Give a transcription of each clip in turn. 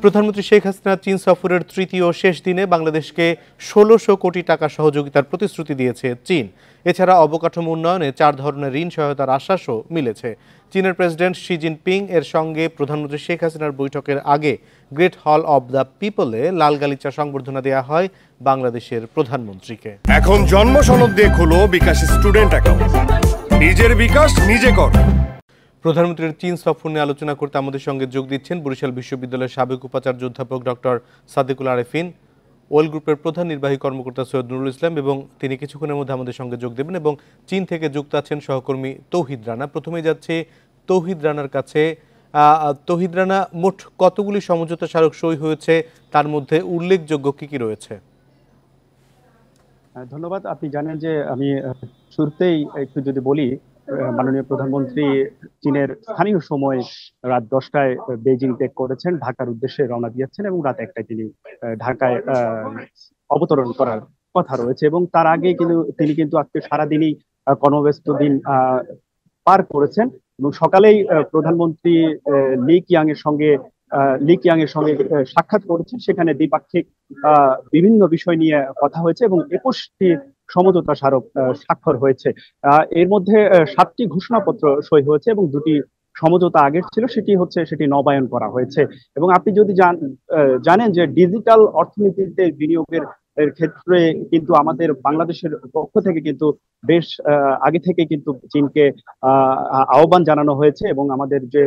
প্রধানমন্ত্রী শেখ হাসিনা চীন সফরের তৃতীয় শেষ দিনে বাংলাদেশকে ১৬০০ কোটি টাকা সহযোগিতার প্রতিশ্রুতি দিয়েছে চীন। এছাড়া অবকাঠামো উন্নয়নে ৪ ধরনের ঋণ সহায়তার আশ্বাসও মিলেছে। চীনের প্রেসিডেন্ট শি জিনপিং এর সঙ্গে প্রধানমন্ত্রী শেখ হাসিনার বৈঠকের আগে গ্রেট হল অব দ্য পিপলে লাল গালিচা সংবর্ধনা দেওয়া হয় বাংলাদেশের প্রধানমন্ত্রীকে। এখন জন্ম সনদ দিয়ে খোলো বিকাশ স্টুডেন্ট অ্যাকাউন্ট, নিজের বিকাশ নিজে কর। প্রধানমন্ত্রীর চীন সফর নিয়ে আলোচনা করতে আমাদের সঙ্গে যোগ দিচ্ছেন বরিশাল বিশ্ববিদ্যালয়ের সাবেক উপাচার্য অধ্যাপক ডক্টর সাদেকুল আরেফিন, ওয়েল গ্রুপের প্রধান নির্বাহী কর্মকর্তা সৈয়দ নুরুল ইসলাম, এবং তিনি কিছুক্ষণের মধ্যে আমাদের সঙ্গে যোগ দেবেন। এবং চীন থেকে যুক্ত আছেন সহকর্মী তৌহিদ রানা। প্রথমেই যাচ্ছে তৌহিদ রানার কাছে। তৌহিদ রানা, মোট কতগুলি সমঝোতা স্মারক সই হয়েছে, তার মধ্যে উল্লেখযোগ্য কি কি রয়েছে? ধন্যবাদ। আপনি জানেন যে আমি শুরুতেই একটু যদি বলি, মাননীয় প্রধানমন্ত্রী চীনের স্থানীয় সময় রাত 10টায় বেইজিং ত্যাগ করেছেন, ঢাকার উদ্দেশ্যে রওনা দিয়েছেন এবং রাত 1টায় তিনি ঢাকায় অবতরণ করার কথা রয়েছে। এবং তার আগে তিনি কিন্তু আজকে সারাদিনই কর্মব্যস্ত দিন পার করেছেন এবং সকালেই প্রধানমন্ত্রী লি কিয়াং এর সঙ্গে সাক্ষাৎ করেছেন। সেখানে দ্বিপাক্ষিক বিভিন্ন বিষয় নিয়ে কথা হয়েছে এবং 21টি সমঝোতা স্মারক স্বাক্ষর হয়েছে। এর মধ্যে 7টি ঘোষণাপত্র সই হয়েছে এবং 2টি সমঝোতা আগের ছিল, সেটি নবায়ন করা হয়েছে। এবং আপনি যদি জানেন যে ডিজিটাল অর্থনীতিতে বিনিয়োগের ক্ষেত্রে কিন্তু আমাদের বাংলাদেশের পক্ষ থেকে কিন্তু বেশ আগে থেকে কিন্তু চীনকে আহ্বান জানানো হয়েছে এবং আমাদের যে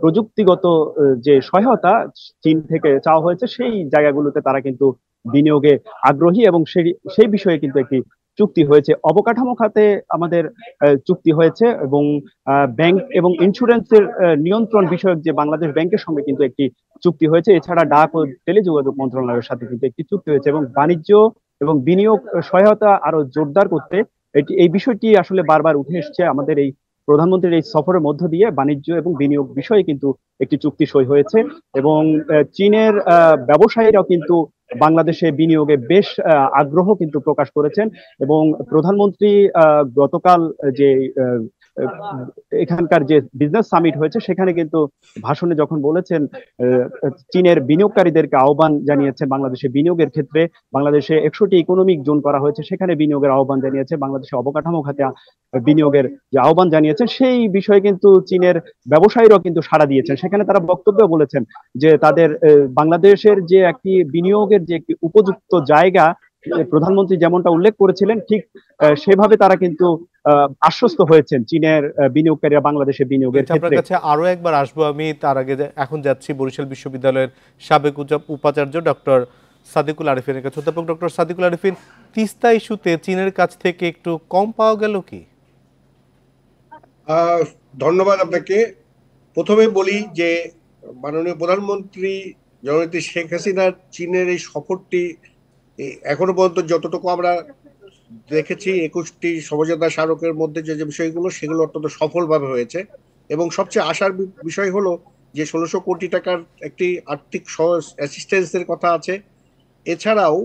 প্রযুক্তিগত যে সহায়তা চীন থেকে চাওয়া হয়েছে সেই জায়গাগুলোতে তারা কিন্তু বিনিয়োগে আগ্রহী এবং সেই বিষয়ে কিন্তু একটি চুক্তি হয়েছে। অবকাঠামো খাতে আমাদের চুক্তি হয়েছে এবং ব্যাংক এবং ইন্স্যুরেন্সের নিয়ন্ত্রণ বিষয়ক যে বাংলাদেশ ব্যাংকের সঙ্গে কিন্তু একটি চুক্তি হয়েছে। এছাড়া ডাক ও টেলিযোগাযোগ মন্ত্রণালয়ের সাথে কিন্তু একটি চুক্তি হয়েছে এবং বাণিজ্য এবং বিনিয়োগ সহায়তা আরো জোরদার করতে এই বিষয়টি আসলে বারবার উঠে এসছে। আমাদের এই প্রধানমন্ত্রীর এই সফরের মধ্য দিয়ে বাণিজ্য এবং বিনিয়োগ বিষয়ে কিন্তু একটি চুক্তি সই হয়েছে এবং চীনের ব্যবসায়ীরাও কিন্তু বাংলাদেশে বিনিয়োগে বেশ আগ্রহ কিন্তু প্রকাশ করেছেন। এবং প্রধানমন্ত্রী গতকাল যে এখানকার যে বিজনেস সামিট হয়েছে সেখানে কিন্তু ভাষণে যখন বলেছেন, চীনের বিনিয়োগকারীদেরকে আহ্বান জানিয়েছেন বাংলাদেশে বিনিয়োগের ক্ষেত্রে। বাংলাদেশে 100টি ইকোনমিক জোন করা হয়েছে, সেখানে বিনিয়োগের আহ্বান জানিয়েছে। বাংলাদেশে অবকাঠামো খাতে বিনিয়োগের যে আহ্বান জানিয়েছেন সেই বিষয়ে কিন্তু চীনের ব্যবসায়ীরাও কিন্তু সাড়া দিয়েছেন। সেখানে তারা বক্তব্য বলেছেন যে তাদের বাংলাদেশের যে একটি বিনিয়োগের যে একটি উপযুক্ত জায়গা প্রধানমন্ত্রী যেমনটা উল্লেখ করেছিলেন, ঠিক সেভাবে তারা কিন্তু আশ্বস্ত হয়েছেন চীনের বিনিয়োগকারীরা বাংলাদেশে বিনিয়োগের ক্ষেত্রে। আপনার কাছে আরো একবার আসবো আমি, তার আগে এখন যাচ্ছি বরিশাল বিশ্ববিদ্যালয়ের সাবেক উপাচার্য ডক্টর সাদেকুল আরেফিনের কাছে। অধ্যাপক ডক্টর সাদেকুল আরেফিন, তিস্তা ইস্যুতে চীনের কাছ থেকে একটু কম পাওয়া গেল কি? ধন্যবাদ আপনাকে। প্রথমে বলি যে মাননীয় প্রধানমন্ত্রী জননেত্রী শেখ হাসিনার চীনের এই সফরটি এখনো পর্যন্ত যতটুকু আমরা দেখেছি 21টি সমঝোতা স্মারকের মধ্যে যে বিষয়গুলো সেগুলো অত্যন্ত সফলভাবে হয়েছে এবং সবচেয়ে আশার বিষয় হলো যে 1600 কোটি টাকার একটি আর্থিক অ্যাসিস্ট্যান্সের কথা আছে। এছাড়াও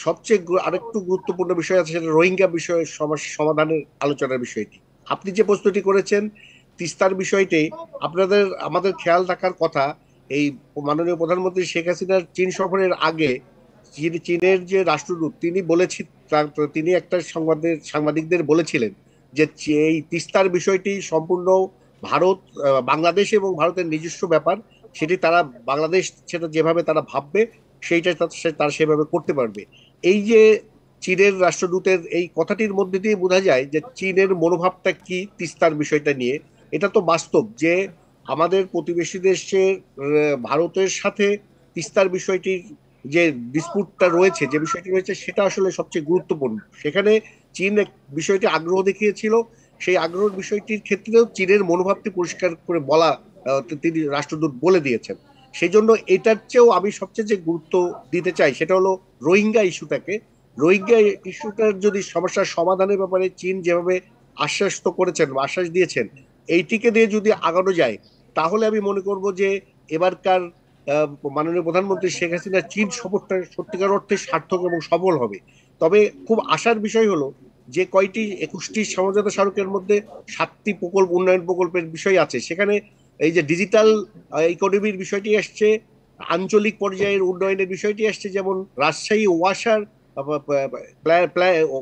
সবচেয়ে আরেকটু গুরুত্বপূর্ণ বিষয় আছে, সেটা রোহিঙ্গা বিষয়ের সমাধানের আলোচনার বিষয়টি। আপনি যে প্রশ্নটি করেছেন তিস্তার বিষয়টি, আমাদের খেয়াল রাখার কথা, এই মাননীয় প্রধানমন্ত্রী শেখ হাসিনার চীন সফরের আগে চীনের যে রাষ্ট্রদূত তিনি একটা সাংবাদিকদের বলেছিলেন যে এই তিস্তার বিষয়টি সম্পূর্ণ বাংলাদেশ এবং ভারতের নিজস্ব ব্যাপার, সেটি তারা বাংলাদেশ সেটা যেভাবে তারা ভাববে সেইটা তারা সেভাবে করতে পারবে। এই যে চীনের রাষ্ট্রদূতের এই কথাটির মধ্যে দিয়ে বোঝা যায় যে চীনের মনোভাবটা কি তিস্তার বিষয়টা নিয়ে। এটা তো বাস্তব যে আমাদের প্রতিবেশী দেশের ভারতের সাথে তিস্তার বিষয়টির যে ডিসপুটটা রয়েছে, যে বিষয়টি রয়েছে, সেটা আসলে সবচেয়ে গুরুত্বপূর্ণ। সেখানে চীন বিষয়টি আগ্রহ দেখিয়েছিল, সেই আগ্রহের বিষয়টির ক্ষেত্রেও চীনের মনোভাবটি পরিষ্কার করে তিনি রাষ্ট্রদূত বলে দিয়েছেন। সেই জন্য এটার চেয়েও আমি সবচেয়ে যে গুরুত্ব দিতে চাই সেটা হলো রোহিঙ্গা ইস্যুটার যদি সমস্যার সমাধানের ব্যাপারে চীন যেভাবে আশ্বাস দিয়েছেন, এইটিকে দিয়ে যদি আগানো যায় তাহলে আমি মনে করব যে এবারকার মাননীয় প্রধানমন্ত্রী শেখ হাসিনার চীন সফরটা সত্যিকার অর্থে সার্থক এবং সফল হবে। তবে খুব আশার বিষয় হলো যে 21টি সমঝোতা স্মারকের মধ্যে 7টি উন্নয়ন প্রকল্পের বিষয় আছে। সেখানে এই যে ডিজিটাল ইকোনমির বিষয়টি আসছে, আঞ্চলিক পর্যায়ের উন্নয়নের বিষয়টি আসছে, যেমন রাজশাহী ওয়াসার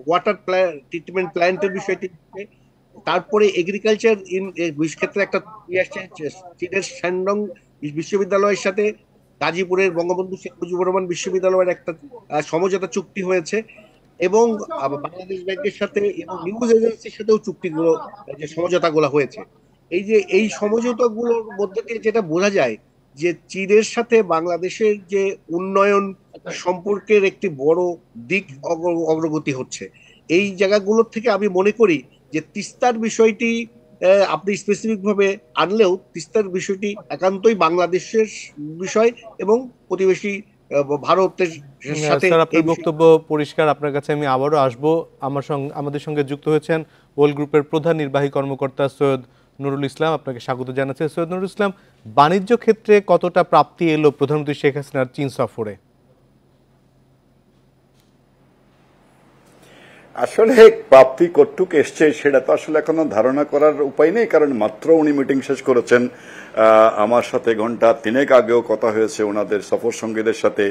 ওয়াটার ট্রিটমেন্ট প্ল্যান্টের বিষয়টি। তারপরে এগ্রিকালচার ক্ষেত্রে একটা আসছে চীনের শ্যানডং বিশ্ববিদ্যালয়ের সাথে গাজীপুরের বঙ্গবন্ধু শেখ মুজিবুর রহমান বিশ্ববিদ্যালয়ের একটা সমঝোতা চুক্তি হয়েছে, এবং বাংলাদেশ ব্যাংকের সাথে এবং নিউজ এজেন্সির সাথেও চুক্তিগুলো, যে সমঝোতাগুলো হয়েছে। এই যে এই সমঝোতাগুলোর মধ্যে দিয়ে যেটা বোঝা যায় যে চীনের সাথে বাংলাদেশের যে উন্নয়ন সম্পর্কের একটি বড় দিক অগ্রগতি হচ্ছে। এই জায়গাগুলোর থেকে আমি মনে করি যে তিস্তার বিষয়টি আপনি স্পেসিফিক ভাবে আনলেও তিস্তার বিষয়টি একান্তই বাংলাদেশের বিষয় এবং প্রতিবেশী ভারতের সাথে স্যার, এই আপনার বিষয়। বক্তব্য পরিষ্কার। আপনার কাছে আমি আবারও আসবো। আমাদের সঙ্গে যুক্ত হয়েছেন ওয়েল গ্রুপের প্রধান নির্বাহী কর্মকর্তা সৈয়দ নুরুল ইসলাম। আপনাকে স্বাগত জানাচ্ছি সৈয়দ নুরুল ইসলাম। বাণিজ্য ক্ষেত্রে কতটা প্রাপ্তি এলো প্রধানমন্ত্রী শেখ হাসিনার চীন সফরে? আসলে প্রাপ্তি কতটুক এসছে সেটা তো আসলে এখনো ধারণা করার উপায় নেই, কারণ মাত্র উনি মিটিং শেষ করেছেন। আমার সাথে ঘন্টা 3 আগেও কথা হয়েছে ওনাদের সফর সঙ্গীদের সাথে।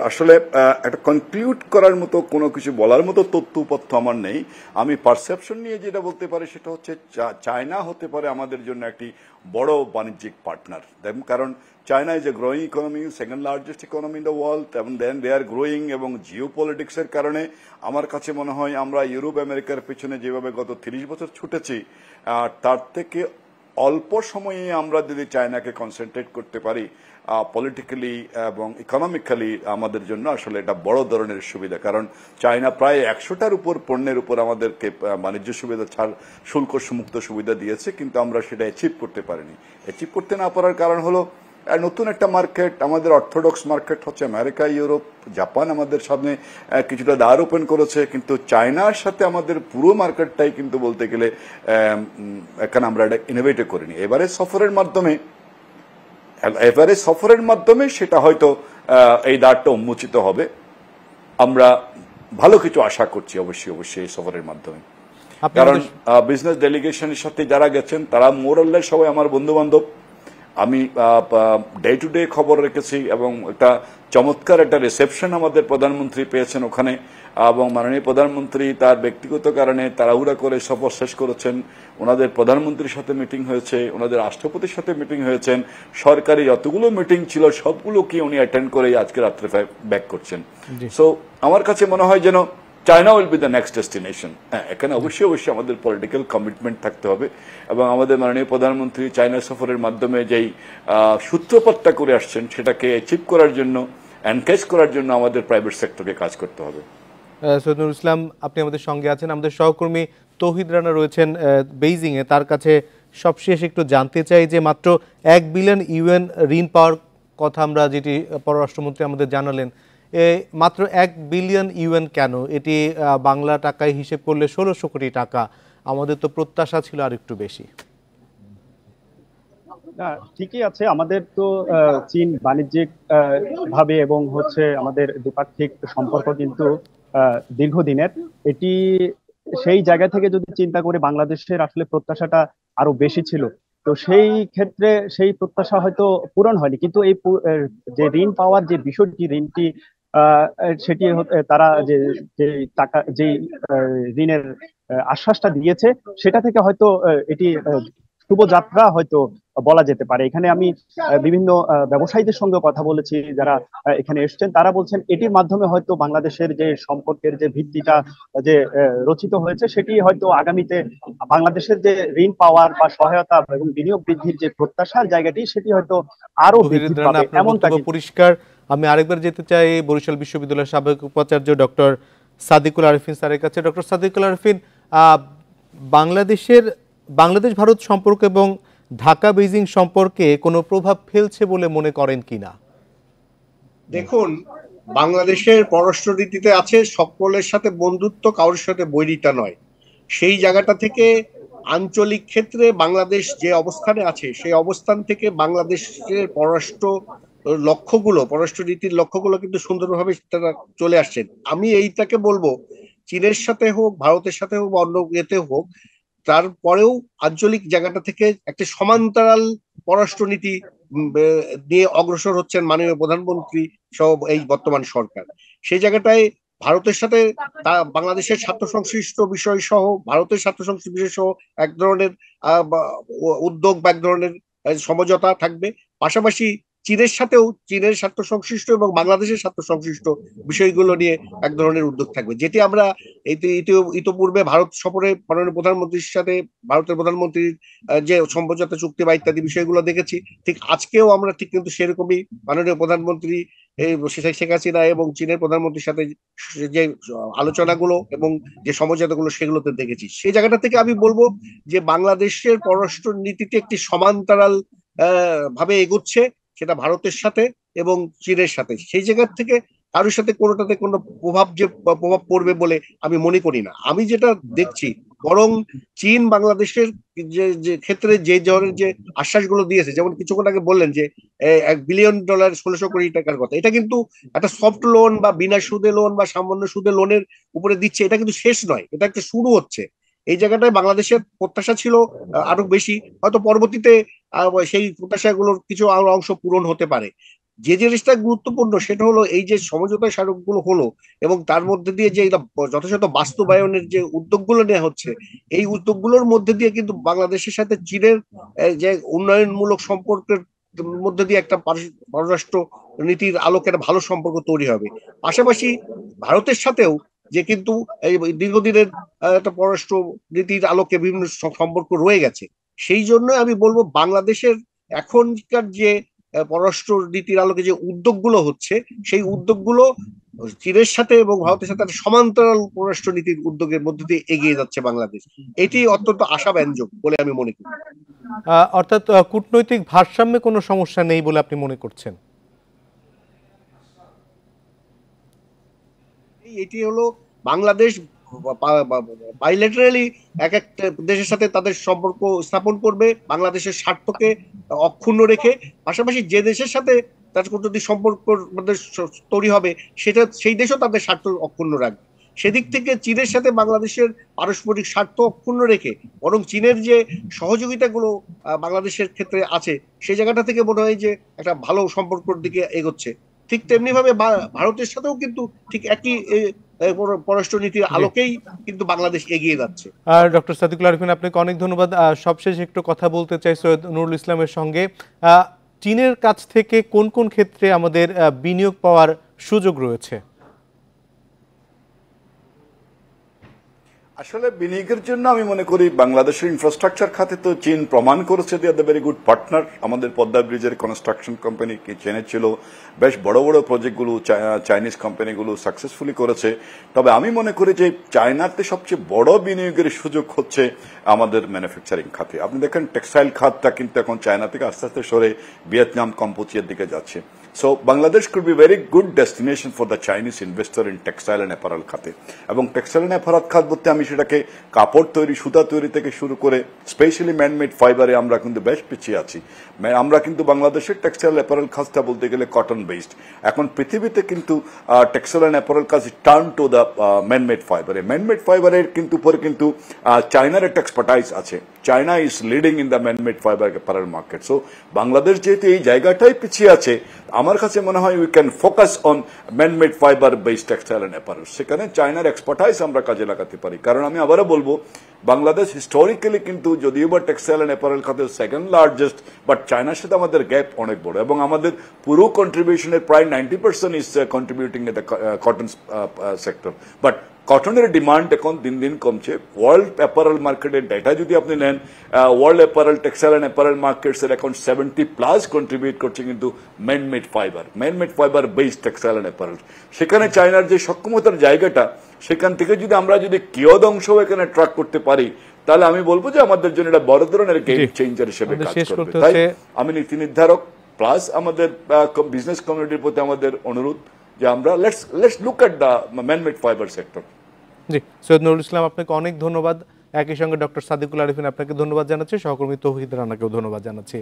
আসলে একটা কনক্লুড করার মতো কোনো কিছু বলার মতো তথ্য আমার নেই। আমি পারসেপশন নিয়ে যেটা বলতে পারি সেটা হচ্ছে চায়না হতে পারে আমাদের জন্য একটি বড় বাণিজ্যিক পার্টনার, কারণ China is a growing economy, second largest economy in the world, এবং দেন দে আর গ্রোয়িং, এবং জিও পলিটিক্সের কারণে আমার কাছে মনে হয় আমরা ইউরোপ আমেরিকার পেছনে যেভাবে গত 30 বছর ছুটেছি, তার থেকে অল্প সময়ে আমরা যদি চায়নাকে কনসেন্ট্রেট করতে পারি পলিটিক্যালি এবং ইকোনমিক্যালি, আমাদের জন্য আসলে এটা বড় ধরনের সুবিধা। কারণ চায়না প্রায় 100টার উপর পণ্যের উপর আমাদেরকে বাণিজ্য সুবিধা ছাড় শুল্ক মুক্ত সুবিধা দিয়েছে, কিন্তু আমরা সেটা অ্যাচিভ করতে পারিনি। অ্যাচিভ করতে না পারার কারণ হলো নতুন একটা মার্কেট, আমাদের অর্থোডক্স মার্কেট হচ্ছে আমেরিকা, ইউরোপ, জাপান আমাদের সামনে কিছুটা দ্বার ওপেন করেছে, কিন্তু চায়নার সাথে আমাদের পুরো মার্কেটটাই কিন্তু বলতে গেলে এখানে আমরা এটা ইনোভেট করিনি। এবারে সফরের মাধ্যমে সেটা হয়তো এই দ্বারটা উন্মোচিত হবে। আমরা ভালো কিছু আশা করছি অবশ্যই এই সফরের মাধ্যমে, কারণ বিজনেস ডেলিগেশনের সাথে যারা গেছেন তারা মোরাললেস সবাই আমার বন্ধু বান্ধব। আমি ডে টু ডে খবর রেখেছি, এবং একটা চমৎকার একটা রিসেপশন আমাদের প্রধানমন্ত্রী পেয়েছেন ওখানে, এবং মাননীয় প্রধানমন্ত্রী তার ব্যক্তিগত কারণে তাড়াহুড়া করে সফর শেষ করেছেন। ওনাদের প্রধানমন্ত্রীর সাথে মিটিং হয়েছে, ওনাদের রাষ্ট্রপতির সাথে মিটিং হয়েছেন, সরকারি যতগুলো মিটিং ছিল সবগুলোকে উনি অ্যাটেন্ড করে আজকে রাত্রে ব্যাক করছেন। সো আমার কাছে মনে হয় যেন China will be the next destination. এখানে অবশ্যই আমাদের পলিটিক্যাল কমিটমেন্ট থাকতে হবে, এবং আমাদের মাননীয় প্রধানমন্ত্রী চায়না সফরের মাধ্যমে যেই সূত্রপাতটা করে আসছেন সেটাকে অ্যাচিভ করার জন্য, এনকেজ করার জন্য আমাদের প্রাইভেট সেক্টরকে কাজ করতে হবে। সৈয়দ নুরুল ইসলাম, আপনি আমাদের সঙ্গে আছেন। আমাদের সহকর্মী তৌহিদ রানা রয়েছেন বেইজিং এ। তার কাছে সবশেষ একটু জানতে চাই যে মাত্র 1 বিলিয়ন ইউএন ঋণ পাওয়ার কথা আমরা যেটি পররাষ্ট্রমন্ত্রী আমাদের জানালেন, মাত্র 1 বিলিয়ন ইউএন কেন? এটি বাংলা টাকায় হিসেব করলে 1600 কোটি টাকা। আমাদের তো প্রত্যাশা ছিল আর একটু বেশি। ঠিকই আছে, আমাদের তো চীন বাণিজ্যিক ভাবে এবং হচ্ছে আমাদের দ্বিপাক্ষিক সম্পর্ক কিন্তু দীর্ঘদিনের। এটি সেই জায়গা থেকে যদি চিন্তা করি বাংলাদেশের আসলে প্রত্যাশাটা আরো বেশি ছিল, তো সেই ক্ষেত্রে সেই প্রত্যাশা হয়তো পূরণ হয়নি। কিন্তু এই যে ঋণ পাওয়ার যে বিষয়টি, ঋণটি সেটি তারা যে যে টাকা যে ঋণের আশ্বাসটা দিয়েছে সেটা থেকে হয়তো এটি শুভযাত্রা হয়তো বলা যেতে পারে। এখানে আমি বিভিন্ন ব্যবসায়ীদের সঙ্গে কথা বলেছি যারা এখানে এসেছেন, তারা বলছেন এটির মাধ্যমে হয়তো বাংলাদেশের যে সম্পর্কের যে ভিত্তিটা যে রচিত হয়েছে সেটি হয়তো আগামীতে বাংলাদেশের যে ঋণ পাওয়ার বা সহায়তা এবং বিনিয়োগ বৃদ্ধির যে প্রত্যাশার জায়গাটি সেটি হয়তো আরো বৃদ্ধি পাবে এমনটা পরিষ্কার। আমি আরেকবার যেতে চাই বরিশাল বিশ্ববিদ্যালয়ের সাবেক উপাচার্য ডক্টর সাদিকুল আরেফিন স্যারের কাছে। ডক্টর সাদিকুল আরেফিন, বাংলাদেশ ভারত সম্পর্ক এবং ঢাকা বেইজিং সম্পর্কে কোনো প্রভাব ফেলছে বলে মনে করেন কিনা? দেখুন, বাংলাদেশের পররাষ্ট্রনীতিতে আছে সকলের সাথে বন্ধুত্ব, কারোর সাথে বৈরিতা নয়। সেই জায়গাটা থেকে আঞ্চলিক ক্ষেত্রে বাংলাদেশ যে অবস্থানে আছে সেই অবস্থান থেকে বাংলাদেশের পররাষ্ট্রনীতির লক্ষ্যগুলো কিন্তু সুন্দরভাবে তারা চলে আসছেন। আমি এইটাকে বলবো, চীনের সাথে হোক, ভারতের সাথে হোক বা অন্য ইয়েতে হোক, তারপরেও আঞ্চলিক জায়গাটা থেকে একটা সমান্তরাল পররাষ্ট্রনীতি নিয়ে অগ্রসর হচ্ছেন মাননীয় প্রধানমন্ত্রী সহ এই বর্তমান সরকার। সেই জায়গাটায় ভারতের সাথে বাংলাদেশের স্বার্থ সংশ্লিষ্ট বিষয় সহ ভারতের স্বার্থ সংশ্লিষ্ট বিষয় সহ এক ধরনের উদ্যোগ বা এক ধরনের সমঝোতা থাকবে। পাশাপাশি চীনের সাথেও চীনের স্বার্থ সংশ্লিষ্ট এবং বাংলাদেশের স্বার্থ সংশ্লিষ্ট বিষয়গুলো নিয়ে এক ধরনের উদ্যোগ থাকবে, যেটি আমরা ইতিপূর্বে ভারত সফরে মাননীয় প্রধানমন্ত্রীর সাথে ভারতের প্রধানমন্ত্রীর যে সমঝোতা চুক্তি বা ইত্যাদি বিষয়গুলো দেখেছি। ঠিক আজকেও আমরা ঠিক কিন্তু সেরকমই মাননীয় প্রধানমন্ত্রী শেখ হাসিনা এবং চীনের প্রধানমন্ত্রীর সাথে যে আলোচনাগুলো এবং যে সমঝোতাগুলো সেগুলোতে দেখেছি। সেই জায়গাটা থেকে আমি বলবো যে বাংলাদেশের পররাষ্ট্র নীতিতে একটি সমান্তরাল ভাবে এগোচ্ছে, সেটা ভারতের সাথে এবং চীনের সাথে। সেই জায়গা থেকে কারোর সাথে কোনোটাতে কোনো প্রভাব পড়বে বলে আমি মনে করি না। আমি যেটা দেখছি, বরং চীন বাংলাদেশের যে ক্ষেত্রে যে ধরনের যে আশ্বাসগুলো দিয়েছে, যেমন কিছুক্ষণ আগে বললেন যে $1 বিলিয়ন 1600 কোটি টাকার কথা, এটা কিন্তু একটা সফট লোন বা বিনা সুদে লোন বা সামান্য সুদে লোনের উপরে দিচ্ছে, এটা কিন্তু শেষ নয়, এটা একটা শুরু হচ্ছে। এই জায়গাটায় বাংলাদেশের প্রত্যাশা ছিল আরো বেশি, হয়তো পরবর্তীতে সেই প্রত্যাশাগুলোর কিছু অংশ পূরণ হতে পারে। যে জিনিসটা গুরুত্বপূর্ণ সেটা হলো এই যে সমঝোতা স্মারকগুলো হলো এবং তার মধ্যে দিয়ে যে যথাযথ বাস্তবায়নের যে উদ্যোগগুলো নেওয়া হচ্ছে, এই উদ্যোগগুলোর মধ্যে দিয়ে কিন্তু বাংলাদেশের সাথে চীনের যে উন্নয়নমূলক সম্পর্কের মধ্যে দিয়ে একটা পররাষ্ট্র নীতির আলোকে একটা ভালো সম্পর্ক তৈরি হবে। পাশাপাশি ভারতের সাথেও যে কিন্তু এই দীর্ঘদিনের একটা পররাষ্ট্র নীতির আলোকে বিভিন্ন সম্পর্ক রয়ে গেছে। সেই জন্য আমি বলবো বাংলাদেশের এখনকার যে পররাষ্ট্র নীতির আলোকে যে উদ্যোগগুলো হচ্ছে, সেই উদ্যোগগুলো চীনের সাথে এবং ভারতের সাথে একটা সমান্তরাল পররাষ্ট্র নীতির উদ্যোগের মধ্যে দিয়ে এগিয়ে যাচ্ছে বাংলাদেশ। এটি অত্যন্ত আশাব্যঞ্জক বলে আমি মনে করি। অর্থাৎ কূটনৈতিক ভারসাম্যে কোনো সমস্যা নেই বলে আপনি মনে করছেন? এটি হলো বাংলাদেশ বাইলেটারালি এক একটা দেশের সাথে তাদের সম্পর্ক স্থাপন করবে বাংলাদেশের স্বার্থকে অক্ষুণ্ণ রেখে। পাশাপাশি যে দেশের সাথে তার কূটনৈতিক সম্পর্ক তৈরি হবে সেটা সেই দেশও তাদের স্বার্থ অক্ষুণ্ণ রাখবে। সেদিক থেকে চীনের সাথে বাংলাদেশের পারস্পরিক স্বার্থ অক্ষুণ্ণ রেখে বরং চীনের যে সহযোগিতাগুলো বাংলাদেশের ক্ষেত্রে আছে, সেই জায়গাটা থেকে মনে হয় যে একটা ভালো সম্পর্কের দিকে এগোচ্ছে। ঠিক তেমনি ভাবে ভারতের সাথেও কিন্তু ঠিক একই পররাষ্ট্রনীতির আলোকেই কিন্তু বাংলাদেশ এগিয়ে যাচ্ছে। ডক্টর সাদিকুল আরিফিন, আপনাকে অনেক ধন্যবাদ। সবশেষে একটু কথা বলতে চাই সৈয়দ নুরুল ইসলামের সঙ্গে। চীনের কাছ থেকে কোন কোন ক্ষেত্রে আমাদের বিনিয়োগ পাওয়ার সুযোগ রয়েছে? আসলে বিনিয়োগের জন্য আমি মনে করি বাংলাদেশের ইনফ্রাস্ট্রাকচার খাতে তো চীন প্রমাণ করেছে they are the very good partner. আমাদের পদ্মা ব্রিজের কনস্ট্রাকশন কোম্পানি চীনের ছিল, বেশ বড় বড় প্রজেক্টগুলো চাইনিজ কোম্পানিগুলো সাকসেসফুলি করেছে। তবে আমি মনে করি যে চায়নাতে সবচেয়ে বড় বিনিয়োগের সুযোগ হচ্ছে আমাদের ম্যানুফ্যাকচারিং খাতে। আপনি দেখেন টেক্সটাইল খাতটা কিন্তু এখন চায়না থেকে আস্তে আস্তে সরে ভিয়েতনাম, কম্বোচিয়ার দিকে যাচ্ছে। So Bangladesh could be very good destination for the Chinese investor in textile and apparel খাতে। এবং টেক্সটাইল এন্ড অ্যাপারেল খাত বলতে আমি সেটাকে কাপড় তৈরি, সুতা তৈরি থেকে শুরু করে স্পেশালি ম্যানমেড ফাইবারে আমরা কিন্তু বেশ পিছিয়ে আছি। আমরা কিন্তু বাংলাদেশের টেক্সটাইল অ্যাপারেল খাতটা বলতে গেলে কটন বেসড। এখন পৃথিবীতে কিন্তু টেক্সটাইল এন্ড অ্যাপারেল কাজ টার্ন টু দ্য ম্যানমেড ফাইবারে। ম্যানমেড ফাইবারের কিন্তু পরে কিন্তু চায়নার একটা এক্সপার্টাইজ আছে। China is leading in the manmade fibre apparel market. So Bangladesh যেহেতু এই জায়গাটাই পিছিয়ে আছে, আমার কাছে মনে হয় we can focus on manmade fibre based textile and apparel. সেখানে চায়নার এক্সপার্টাইজ আমরা কাজে লাগাতে পারি। কারণ আমি আবারও বলবো, বাংলাদেশ হিস্টোরিক্যালি কিন্তু যদিও বা টেক্সটাইল এন্ড অ্যাপারেল খাতে সেকেন্ড লার্জেস্ট, বাট চায়নার সাথে আমাদের গ্যাপ অনেক বড় এবং আমাদের পুরো কন্ট্রিবিউশনের প্রায় 90% is contributing at the cotton sector. But কটনের ডিমান্ড এখন দিন দিন কমছে। ওয়ার্ল্ড অ্যাপারেল মার্কেটের ডেটা যদি আপনি নেন, world apparel textile and apparel মার্কেটসের এখন 70+ কন্ট্রিবিউট করছে কিন্তু manmade fibre based textile and apparel. সেখানে চায়নার যে সক্ষমতার জায়গাটা, সেখান থেকে যদি আমরা কিয়দ অংশ এখানে ট্র্যাক করতে পারি, তাহলে আমি বলবো যে আমাদের জন্য এটা বড় ধরনের গেম চেঞ্জার হিসেবে কাজ করবে। তাই আমি নীতি নির্ধারক প্লাস আমাদের বিজনেস কমিউনিটির প্রতি আমাদের অনুরোধ যে আমরা let's look at the manmade fibre sector. জি, সৈয়দ নুরুল ইসলাম, আপনাকে অনেক ধন্যবাদ। একই সঙ্গে ডক্টর সাদিকুল আরিফিন আপনাকে ধন্যবাদ জানাচ্ছি, সহকর্মী তৌহিদ রানাকেও ধন্যবাদ জানাচ্ছি।